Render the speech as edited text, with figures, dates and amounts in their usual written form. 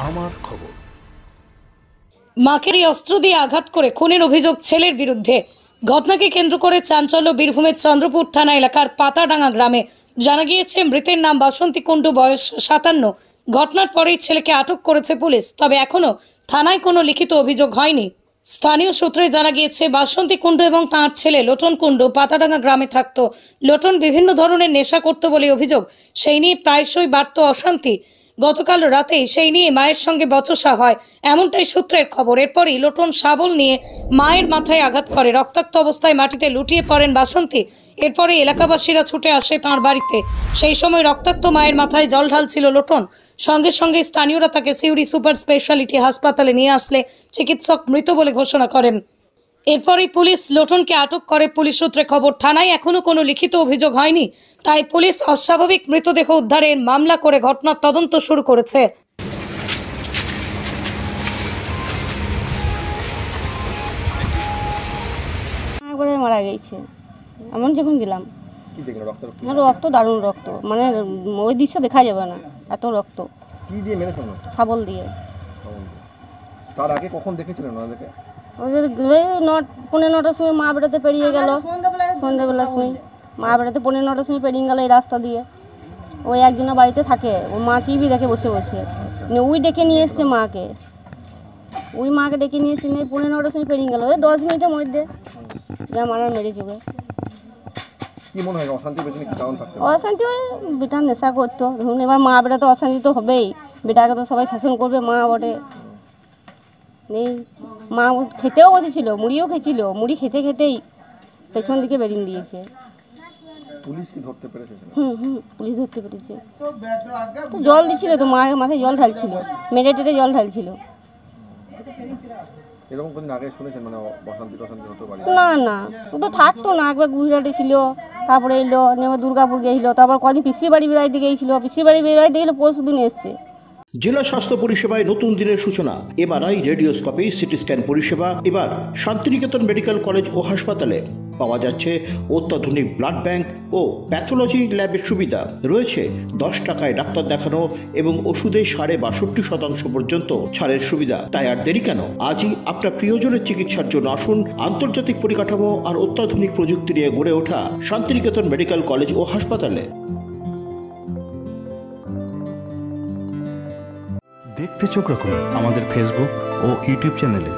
আমার খবর। মাকে অস্ত্র দিয়ে আঘাত করে খুনের অভিযোগ ছেলের বিরুদ্ধে। ঘটনাকে কেন্দ্র করে চাঞ্চল্য বীরভূমের চন্দ্রপুর থানা এলাকার পাতাডাঙ্গা গ্রামে। জানা গিয়েছে মৃতের নাম বাসন্তী কুণ্ডু, বয়স 57। ঘটনার পরেই ছেলেকে আটক করেছে পুলিশ, তবে এখনো থানায় কোনো লিখিত অভিযোগ হয়নি। স্থানীয় সূত্রে জানা গিয়েছে বাসন্তী কুণ্ডু এবং তাঁর ছেলে লোটন কুণ্ডু পাতাডাঙ্গা গ্রামে থাকতো। লোটন বিভিন্ন ধরনের নেশা করত বলে অভিযোগ, সেই নিয়ে প্রায়শই বাড়ত অশান্তি। গতকাল রাতেই সেই নিয়ে মায়ের সঙ্গে বচসা হয়, এমনটাই সূত্রের খবর। এরপরই লোটন শাবল নিয়ে মায়ের মাথায় আঘাত করে রক্তাক্ত অবস্থায় মাটিতে লুটিয়ে পড়েন বাসন্তী। এরপরে এলাকাবাসীরা ছুটে আসে তাঁর বাড়িতে। সেই সময় রক্তাক্ত মায়ের মাথায় জল ঢালছিল লোটন। সঙ্গে সঙ্গে স্থানীয়রা তাকে সিউড়ি সুপার স্পেশালিটি হাসপাতালে নিয়ে আসলে চিকিৎসক মৃত বলে ঘোষণা করেন। এরপরেই পুলিশ লোটনকে আটক করে। পুলিশ সূত্রে খবর, থানায় এখনো কোনো লিখিত অভিযোগ হয়নি, তাই পুলিশ অস্বাভাবিক মৃতদেহ উদ্ধারের মামলা করে ঘটনার তদন্ত শুরু করেছে। একবারে মারা গেছে এমন যখন গেলাম, রক্ত দারুণ রক্ত, মানে ওই দৃশ্য দেখা যাবে না, এত রক্ত। কি দিয়ে মেরেছে? শাবল দিয়ে। তার আগে কখন দেখেছিলেন ওনাদেরকে? ওদের 9:30টার সময় মা বেড়াতে পেরিয়ে গেল, সন্ধ্যাবেলার সময় মা বেড়াতে 9:30টার সময় পেরিয়ে গেল এই রাস্তা দিয়ে। ওই একজনের বাড়িতে থাকে, ওর মা টিভি দেখে বসে বসে, ওই ডেকে নিয়ে এসছে মাকে, ওই মাকে ডেকে নিয়ে এসে 9:30টার সময় পেরিয়ে গেল, ওই 10 মিনিটের মধ্যে যা মারার মেরে চোখে। কি মনে হয় অশান্তি পেছনে কি কারণ থাকতে? অশান্তি ওই বেটা নেশা করতো, ধরুন এবার মা বেটা তো অশান্তি তো হবেই, বেটাকে তো সবাই শাসন করবে, মা বটে। এই মা খেতেও বসেছিল, মুড়িও খেয়েছিল, মুড়ি খেতে খেতেই পেছন দিকে বেরিয়ে দিয়েছে। পুলিশ কি ধরতে পেরেছে? পুলিশ ধরতে পেরেছে। তো জল দিচ্ছিল, তো মায়ের মাথায় জল ঢালছিল, মেরে টেরে জল ঢালছিল। এরকম কোন আগে শুনেছেন মানে অশান্তি হতে পারে? না না, ও তো থাকতো না, একবার গুজরাটে ছিল, তারপরে এলো, নেমে দুর্গাপুর গেছিল, তারপর কদিন পিসির বাড়ি বেড়াইতে গিয়েছিল, পিসির বাড়ি বেড়াইতে গেলে পরশু দিন এসছে। জেলা স্বাস্থ্য পরিষেবায় নতুন দিনের সূচনা। এমআরআই, রেডিওস্কোপি, সিটি স্ক্যান পরিষেবা এবার শান্তিনিকেতন মেডিকেল কলেজ ও হাসপাতালে। পাওয়া যাচ্ছে অত্যাধুনিক ব্লাড ব্যাংক ও প্যাথোলজি ল্যাবের সুবিধা। রয়েছে 10 টাকায় ডাক্তার দেখানো এবং ওষুধে 62% পর্যন্ত ছাড়ের সুবিধা। তাই আর দেরি কেন? আজই আপনার প্রিয়জনের চিকিৎসার জন্য আসুন আন্তর্জাতিক পরিকাঠামো আর অত্যাধুনিক প্রযুক্তি নিয়ে গড়ে ওঠা শান্তিনিকেতন মেডিকেল কলেজ ও হাসপাতালে। দেখতে চোখ রাখুন আমাদের ফেসবুক ও ইউটিউব চ্যানেলে।